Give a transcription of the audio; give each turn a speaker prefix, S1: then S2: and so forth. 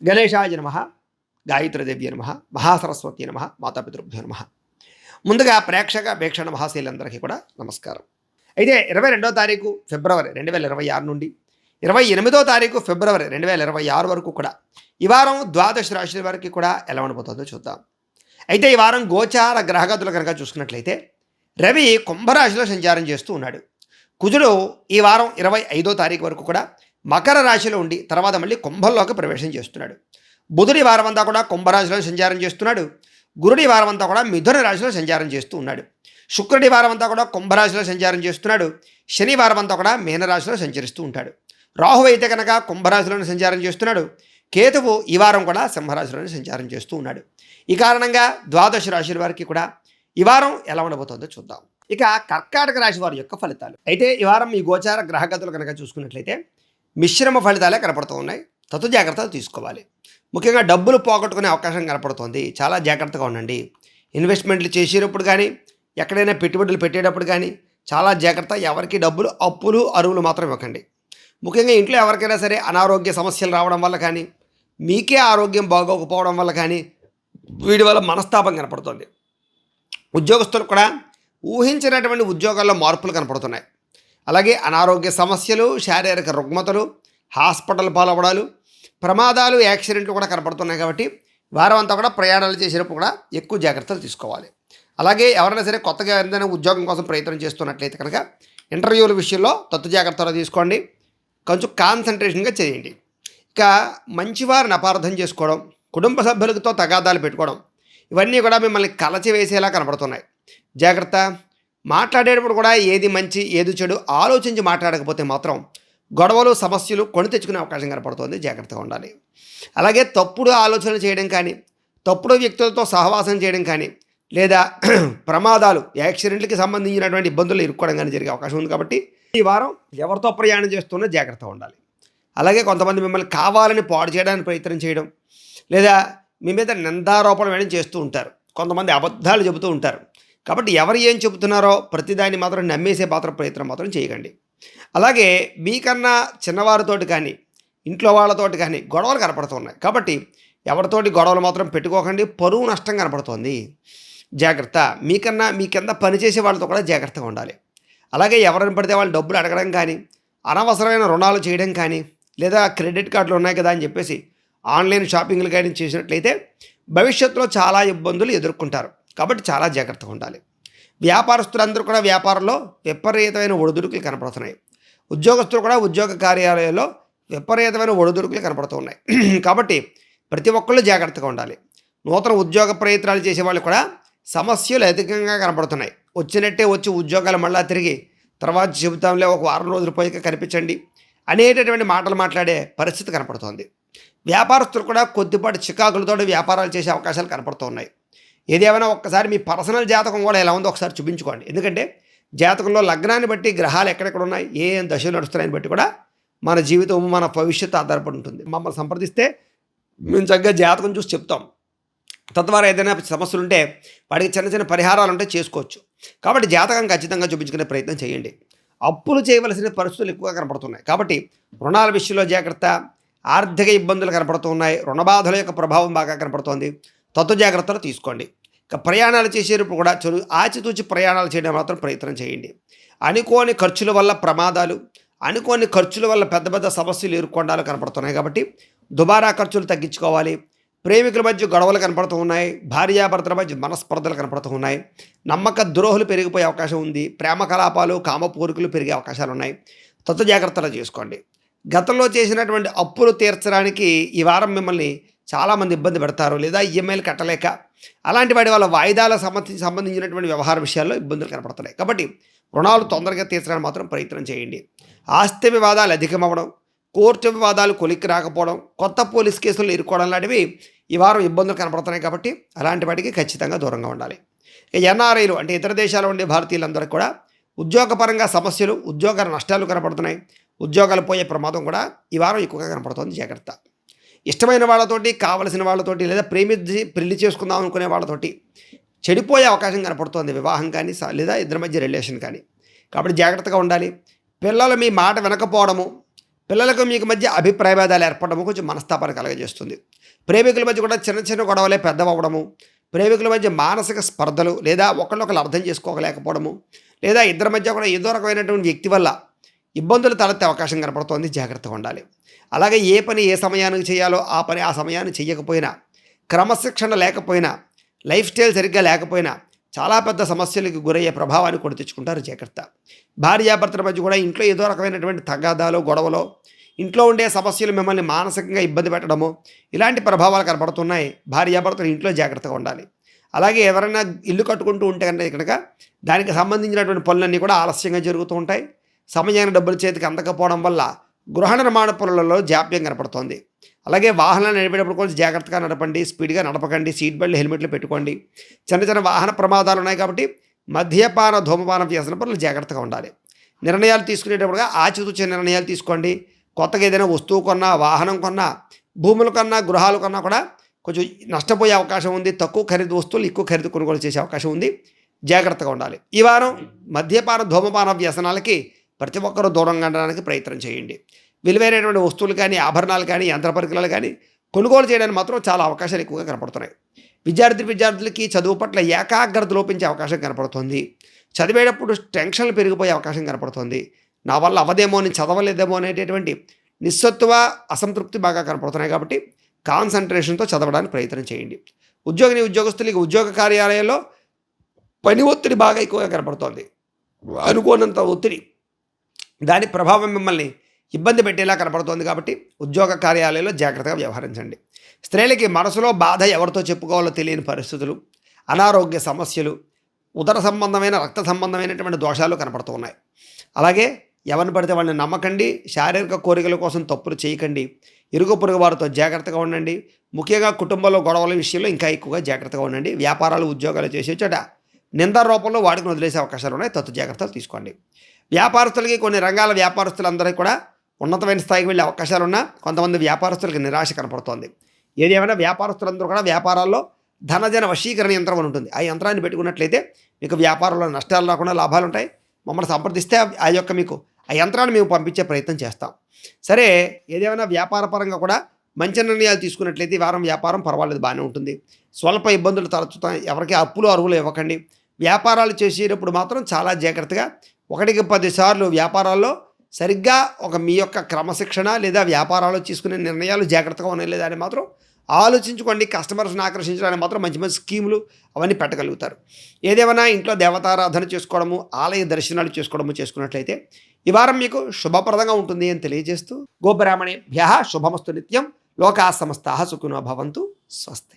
S1: గణేశాయ నమః, గాయత్రీదేవ్య నమః, మహాసరస్వతి నమః, మాతాపితృభ్యో నమః. ముందుగా ప్రేక్షక వీక్షణ మహాశీలందరికీ కూడా నమస్కారం. అయితే 22వ తారీఖు ఫిబ్రవరి 2026 నుండి 28వ తారీఖు ఫిబ్రవరి 2026 వరకు కూడా ఈ వారం ద్వాదశ రాశుల వారికి కూడా ఎలా ఉండబోతుందో చూద్దాం. అయితే ఈ వారం గోచార గ్రహగతులు కనుక చూసుకున్నట్లయితే రవి కుంభరాశిలో సంచారం చేస్తూ ఉన్నాడు. కుజుడు ఈ వారం 25వ తారీఖు వరకు కూడా మకర రాశిలో ఉండి తర్వాత మళ్ళీ కుంభంలోకి ప్రవేశం చేస్తున్నాడు. బుధుడి వారం అంతా కూడా కుంభరాశిలో సంచారం చేస్తున్నాడు. గురుడి వారం అంతా కూడా మిథున రాశిలో సంచారం చేస్తూ ఉన్నాడు. శుక్రుడి వారం అంతా కూడా కుంభరాశిలో సంచారం చేస్తున్నాడు. శని వారం అంతా కూడా మీనరాశిలో సంచరిస్తూ ఉంటాడు. రాహు అయితే కనుక కుంభరాశిలోనే సంచారం చేస్తున్నాడు. కేతువు ఈ వారం కూడా సింహరాశిలోనే సంచారం చేస్తూ ఉన్నాడు. ఈ కారణంగా ద్వాదశ రాశుల వారికి కూడా ఈ వారం ఎలా ఉండబోతుందో చూద్దాం. ఇక కర్కాటక రాశి వారి యొక్క ఫలితాలు. అయితే ఈ వారం ఈ గోచార గ్రహగతులు కనుక చూసుకున్నట్లయితే మిశ్రమ ఫలితాలే కనపడుతూ ఉన్నాయి. తతు జాగ్రత్తలు తీసుకోవాలి. ముఖ్యంగా డబ్బులు పోగొట్టుకునే అవకాశం కనపడుతోంది. చాలా జాగ్రత్తగా ఉండండి. ఇన్వెస్ట్మెంట్లు చేసేటప్పుడు కానీ ఎక్కడైనా పెట్టుబడులు పెట్టేటప్పుడు కానీ చాలా జాగ్రత్త. ఎవరికి డబ్బులు అప్పులు అరువులు మాత్రం ఇవ్వకండి. ముఖ్యంగా ఇంట్లో ఎవరికైనా సరే అనారోగ్య సమస్యలు రావడం వల్ల కానీ మీకే ఆరోగ్యం బాగోకపోవడం వల్ల కానీ వీడి వల్ల మనస్తాపం కనపడుతుంది. ఉద్యోగస్తులు కూడా ఊహించినటువంటి ఉద్యోగాల్లో మార్పులు కనపడుతున్నాయి. అలాగే అనారోగ్య సమస్యలు, శారీరక రుగ్మతలు, హాస్పిటల్ పాలవడాలు, ప్రమాదాలు, యాక్సిడెంట్లు కూడా కనపడుతున్నాయి. కాబట్టి వారం అంతా కూడా ప్రయాణాలు చేసేటప్పుడు కూడా ఎక్కువ జాగ్రత్తలు తీసుకోవాలి. అలాగే ఎవరైనా సరే కొత్తగా ఏదైనా ఉద్యోగం కోసం ప్రయత్నం చేస్తున్నట్లయితే కనుక ఇంటర్వ్యూల విషయంలో తత్తు జాగ్రత్తలు తీసుకోండి. కొంచెం కాన్సన్ట్రేషన్గా చేయండి. ఇక మంచివారిని అపార్థం చేసుకోవడం, కుటుంబ సభ్యులతో తగాదాలు పెట్టుకోవడం, ఇవన్నీ కూడా మిమ్మల్ని కలచివేసేలా కనపడుతున్నాయి. జాగ్రత్త. మాట్లాడేటప్పుడు కూడా ఏది మంచి ఏది చెడు ఆలోచించి మాట్లాడకపోతే మాత్రం గొడవలు సమస్యలు కొని తెచ్చుకునే అవకాశం కనపడుతుంది. జాగ్రత్తగా ఉండాలి. అలాగే తప్పుడు ఆలోచనలు చేయడం కానీ తప్పుడు వ్యక్తులతో సహవాసం చేయడం కానీ లేదా ప్రమాదాలు యాక్సిడెంట్లకి సంబంధించినటువంటి ఇబ్బందులు ఇరుక్కోవడం కానీ జరిగే అవకాశం ఉంది. కాబట్టి ఈ వారం ఎవరితో ప్రయాణం చేస్తున్నా జాగ్రత్తగా ఉండాలి. అలాగే కొంతమంది మిమ్మల్ని కావాలని పాడు చేయడానికి ప్రయత్నం చేయడం లేదా మీ మీద నిందారోపణ వేయడం చేస్తూ ఉంటారు. కొంతమంది అబద్ధాలు చెబుతూ ఉంటారు. కాబట్టి ఎవరు ఏం చెబుతున్నారో ప్రతిదాన్ని మాత్రం నమ్మేసే ప్రయత్నం మాత్రం చేయకండి. అలాగే మీకన్నా చిన్నవారితోటి కానీ ఇంట్లో వాళ్ళతోటి కానీ గొడవలు కనపడుతున్నాయి. కాబట్టి ఎవరితోటి గొడవలు మాత్రం పెట్టుకోకండి. పరువు నష్టం కనపడుతోంది. జాగ్రత్త. మీ కింద పనిచేసే వాళ్ళతో కూడా జాగ్రత్తగా ఉండాలి. అలాగే ఎవరిని పడితే వాళ్ళు డబ్బులు అడగడం కానీ అనవసరమైన రుణాలు చేయడం కానీ లేదా క్రెడిట్ కార్డులు ఉన్నాయి కదా అని చెప్పేసి ఆన్లైన్ షాపింగ్లు కానీ చేసినట్లయితే భవిష్యత్తులో చాలా ఇబ్బందులు ఎదుర్కొంటారు. కాబట్టి చాలా జాగ్రత్తగా ఉండాలి. వ్యాపారస్తులందరూ కూడా వ్యాపారంలో విపరీతమైన ఒడిదుడుకులు కనపడుతున్నాయి. ఉద్యోగస్తులు కూడా ఉద్యోగ కార్యాలయాల్లో విపరీతమైన ఒడిదుడుకులు కనపడుతూ ఉన్నాయి. కాబట్టి ప్రతి ఒక్కళ్ళు జాగ్రత్తగా ఉండాలి. నూతన ఉద్యోగ ప్రయత్నాలు చేసే వాళ్ళు కూడా సమస్యలు అధికంగా కనపడుతున్నాయి. వచ్చినట్టే వచ్చి ఉద్యోగాలు మళ్ళీ తిరిగి తర్వాత చెబుతాంలే ఒక వారం రోజులు పోయిక కనిపించండి అనేటటువంటి మాటలు మాట్లాడే పరిస్థితి కనపడుతోంది. వ్యాపారస్తులు కూడా కొద్దిపాటి చికాకులతో వ్యాపారాలు చేసే అవకాశాలు కనపడుతూ ఉన్నాయి. ఏదేమైనా ఒక్కసారి మీ పర్సనల్ జాతకం కూడా ఎలా ఉందో ఒకసారి చూపించుకోండి. ఎందుకంటే జాతకంలో లగ్నాన్ని బట్టి గ్రహాలు ఎక్కడెక్కడ ఉన్నాయి, ఏ దశలు నడుస్తున్నాయని బట్టి కూడా మన జీవితం మన భవిష్యత్తు ఆధారపడి ఉంటుంది. మమ్మల్ని సంప్రదిస్తే మేము చక్కగా జాతకం చూసి చెప్తాం. తద్వారా ఏదైనా సమస్యలు ఉంటే వాడికి చిన్న చిన్న పరిహారాలు ఉంటే చేసుకోవచ్చు. కాబట్టి జాతకం ఖచ్చితంగా చూపించుకునే ప్రయత్నం చేయండి. అప్పులు చేయవలసిన పరిస్థితులు ఎక్కువగా కనపడుతున్నాయి. కాబట్టి రుణాల విషయంలో జాగ్రత్త. ఆర్థిక ఇబ్బందులు కనపడుతూ ఉన్నాయి. రుణబాధల యొక్క ప్రభావం బాగా కనపడుతోంది. తత్వ జాగ్రత్తలు తీసుకోండి. ఇక ప్రయాణాలు చేసేటప్పుడు కూడా ఆచితూచి ప్రయాణాలు చేయడం మాత్రం ప్రయత్నం చేయండి. అనుకోని ఖర్చుల వల్ల ప్రమాదాలు, అనుకోని ఖర్చుల వల్ల పెద్ద పెద్ద సమస్యలు ఎదుర్కొండాలు కనపడుతున్నాయి. కాబట్టి దుబారా ఖర్చులు తగ్గించుకోవాలి. ప్రేమికుల మధ్య గొడవలు కనపడుతూ ఉన్నాయి. భార్యాభర్తల మధ్య మనస్పర్ధలు కనపడుతూ ఉన్నాయి. నమ్మక ద్రోహులు పెరిగిపోయే అవకాశం ఉంది. ప్రేమ కలాపాలు, కామ కోరికలు పెరిగే అవకాశాలు ఉన్నాయి. తత్వ జాగ్రత్తలు చేసుకోండి. గతంలో చేసినటువంటి అప్పులు తీర్చడానికి ఈ వారం మిమ్మల్ని చాలామంది ఇబ్బంది పెడతారు. లేదా ఈఎంఐలు కట్టలేక అలాంటి వాటి వల్ల వాయిదాల సంబంధించినటువంటి వ్యవహార విషయాల్లో ఇబ్బందులు కనపడుతున్నాయి. కాబట్టి రుణాలు తొందరగా తీర్చడానికి మాత్రం ప్రయత్నం చేయండి. ఆస్తి వివాదాలు అధికమవ్వడం, కోర్టు వివాదాలు కొలిక్కి రాకపోవడం, కొత్త పోలీస్ కేసులు ఇరుక్కోవడం లాంటివి ఈ వారం ఇబ్బందులు కనపడుతున్నాయి. కాబట్టి అలాంటి వాటికి ఖచ్చితంగా దూరంగా ఉండాలి. ఎన్ఆర్ఐలు అంటే ఇతర దేశాల్లో ఉండే భారతీయులందరికీ కూడా ఉద్యోగపరంగా సమస్యలు, ఉద్యోగ నష్టాలు కనపడుతున్నాయి. ఉద్యోగాలు పోయే ప్రమాదం కూడా ఈ వారం ఎక్కువగా కనపడుతుంది. జాగ్రత్త. ఇష్టమైన వాళ్ళతోటి, కావలసిన వాళ్ళతోటి లేదా ప్రేమించి పెళ్లి చేసుకుందాం అనుకునే వాళ్ళతోటి చెడిపోయే అవకాశం కనపడుతోంది. వివాహం కానీ లేదా ఇద్దరి మధ్య రిలేషన్ కానీ. కాబట్టి జాగ్రత్తగా ఉండాలి. పిల్లలు మీ మాట వినకపోవడము, పిల్లలకు మీకు మధ్య అభిప్రాయ భేదాలు ఏర్పడము కొంచెం మనస్తాపన కలగజేస్తుంది. ప్రేమికుల మధ్య కూడా చిన్న చిన్న గొడవలే పెద్దవవ్వడము, ప్రేమికుల మధ్య మానసిక స్పర్ధలు లేదా ఒకళ్ళొకళ్ళు అర్థం చేసుకోలేకపోవడము, లేదా ఇద్దరి మధ్య కూడా ఏదో రకమైనటువంటి వ్యక్తి వల్ల ఇబ్బందులు తలెత్తే అవకాశం కనపడుతోంది. జాగ్రత్తగా ఉండాలి. అలాగే ఏ పని ఏ సమయానికి చేయాలో ఆ పని ఆ సమయాన్ని చేయకపోయినా, క్రమశిక్షణ లేకపోయినా, లైఫ్ స్టైల్ సరిగ్గా లేకపోయినా చాలా పెద్ద సమస్యలకు గురయ్యే ప్రభావాన్ని కూడా తెచ్చుకుంటారు. జాగ్రత్త. భార్యాభర్తల మధ్య కూడా ఇంట్లో ఏదో రకమైనటువంటి తగాదాలు గొడవలో, ఇంట్లో ఉండే సమస్యలు మిమ్మల్ని మానసికంగా ఇబ్బంది పెట్టడము, ఇలాంటి ప్రభావాలు కనపడుతున్నాయి. భార్యాభర్తలు ఇంట్లో జాగ్రత్తగా ఉండాలి. అలాగే ఎవరైనా ఇల్లు కట్టుకుంటూ ఉంటే కనుక దానికి సంబంధించినటువంటి పనులన్నీ కూడా ఆలస్యంగా జరుగుతూ ఉంటాయి. సమయానికి డబ్బులు చేతికి అందకపోవడం వల్ల గృహ నిర్మాణ పనులలో జాప్యం కనపడుతోంది. అలాగే వాహనాలు నడిపేటప్పుడు కొంచెం జాగ్రత్తగా నడపండి, స్పీడ్గా నడపకండి, సీట్ బెల్ట్ హెల్మెట్లు పెట్టుకోండి. చిన్న చిన్న వాహన ప్రమాదాలు ఉన్నాయి కాబట్టి మద్యపాన ధూమపానం చేసిన పనులు జాగ్రత్తగా ఉండాలి. నిర్ణయాలు తీసుకునేటప్పుడుగా ఆచితూచే నిర్ణయాలు తీసుకోండి. కొత్తగా ఏదైనా వస్తువు కొన్నా, వాహనం కొన్నా, భూములు కొన్నా, గృహాలు కొన్నా కూడా కొంచెం నష్టపోయే అవకాశం ఉంది. తక్కువ ఖరీదు వస్తువులు ఎక్కువ ఖరీదు కొనుగోలు చేసే అవకాశం ఉంది. జాగ్రత్తగా ఉండాలి. ఈ వారం మద్యపాన ధూమపాన వ్యసనాలకి ప్రతి ఒక్కరూ దూరంగా ఉండడానికి ప్రయత్నం చేయండి. విలువైనటువంటి వస్తువులు కానీ, ఆభరణాలు కానీ, యంత్ర పరికరాలు కానీ కొనుగోలు చేయడానికి మాత్రం చాలా అవకాశాలు ఎక్కువగా కనపడుతున్నాయి. విద్యార్థులకి చదువు పట్ల ఏకాగ్రత లోపించే అవకాశం కనపడుతుంది. చదివేటప్పుడు టెన్షన్లు పెరిగిపోయే అవకాశం కనపడుతుంది. నా వల్ల అవదేమో, నేను చదవలేదేమో అనేటటువంటి నిస్సత్తువ, అసంతృప్తి బాగా కనపడుతున్నాయి. కాబట్టి కాన్సన్ట్రేషన్తో చదవడానికి ప్రయత్నం చేయండి. ఉద్యోగస్తులకి ఉద్యోగ కార్యాలయాల్లో పని ఒత్తిడి బాగా ఎక్కువగా కనపడుతోంది. అనుకోనంత ఒత్తిడి, దాని ప్రభావం మిమ్మల్ని ఇబ్బంది పెట్టేలా కనపడుతోంది. కాబట్టి ఉద్యోగ కార్యాలయంలో జాగ్రత్తగా వ్యవహరించండి. స్త్రీలకి మనసులో బాధ ఎవరితో చెప్పుకోవాలో తెలియని పరిస్థితులు, అనారోగ్య సమస్యలు, ఉదర సంబంధమైన రక్త సంబంధమైనటువంటి దోషాలు కనపడుతూ ఉన్నాయి. అలాగే ఎవరిని పడితే వాళ్ళని నమ్మకండి. శారీరక కోరికల కోసం తప్పులు చేయకండి. ఇరుగు పొరుగు వారితో జాగ్రత్తగా ఉండండి. ముఖ్యంగా కుటుంబంలో గొడవల విషయంలో ఇంకా ఎక్కువగా జాగ్రత్తగా ఉండండి. వ్యాపారాలు ఉద్యోగాలు చేసే చోట నింద రూపంలో వాటిని వదిలేసే అవకాశాలు ఉన్నాయి. జాగ్రత్తలు తీసుకోండి. వ్యాపారస్తులకి, కొన్ని రంగాల వ్యాపారస్తులందరికీ కూడా ఉన్నతమైన స్థాయికి వెళ్ళే అవకాశాలు ఉన్నా కొంతమంది వ్యాపారస్తులకి నిరాశ కనపడుతోంది. ఏదేమైనా వ్యాపారస్తులందరూ కూడా వ్యాపారాల్లో ధనజన వశీకరణ యంత్రం అని ఉంటుంది. ఆ యంత్రాన్ని పెట్టుకున్నట్లయితే మీకు వ్యాపారంలో నష్టాలు రాకుండా లాభాలు ఉంటాయి. మమ్మల్ని సంప్రదిస్తే మీకు ఆ యంత్రాన్ని మేము పంపించే ప్రయత్నం చేస్తాం. సరే, ఏదేమైనా వ్యాపార పరంగా కూడా మంచి నిర్ణయాలు తీసుకున్నట్లయితే ఈ వారం వ్యాపారం పర్వాలేదు, బాగానే ఉంటుంది. స్వల్ప ఇబ్బందులు తలెత్తుతాయి. ఎవరికి అప్పులు అరువులు ఇవ్వకండి. వ్యాపారాలు చేసేటప్పుడు మాత్రం చాలా జాగ్రత్తగా 1కి 10 సార్లు వ్యాపారాల్లో సరిగ్గా మీ యొక్క క్రమశిక్షణ లేదా వ్యాపారాలు తీసుకునే నిర్ణయాలు జాగ్రత్తగా ఉన్నాయి లేదా అని మాత్రం ఆలోచించుకోండి. కస్టమర్స్ని ఆకర్షించడానికి మాత్రం మంచి మంచి స్కీములు అవన్నీ పెట్టగలుగుతారు. ఏదేమైనా ఇంట్లో దేవతారాధన చేసుకోవడము, ఆలయ దర్శనాలు చేసుకున్నట్లయితే ఈ వారం మీకు శుభప్రదంగా ఉంటుంది అని తెలియజేస్తూ, గోబ్రాహ్మణేభ్యః శుభమస్తు నిత్యం. లోకాః సమస్తాః సుఖినో భవంతు. స్వస్తి.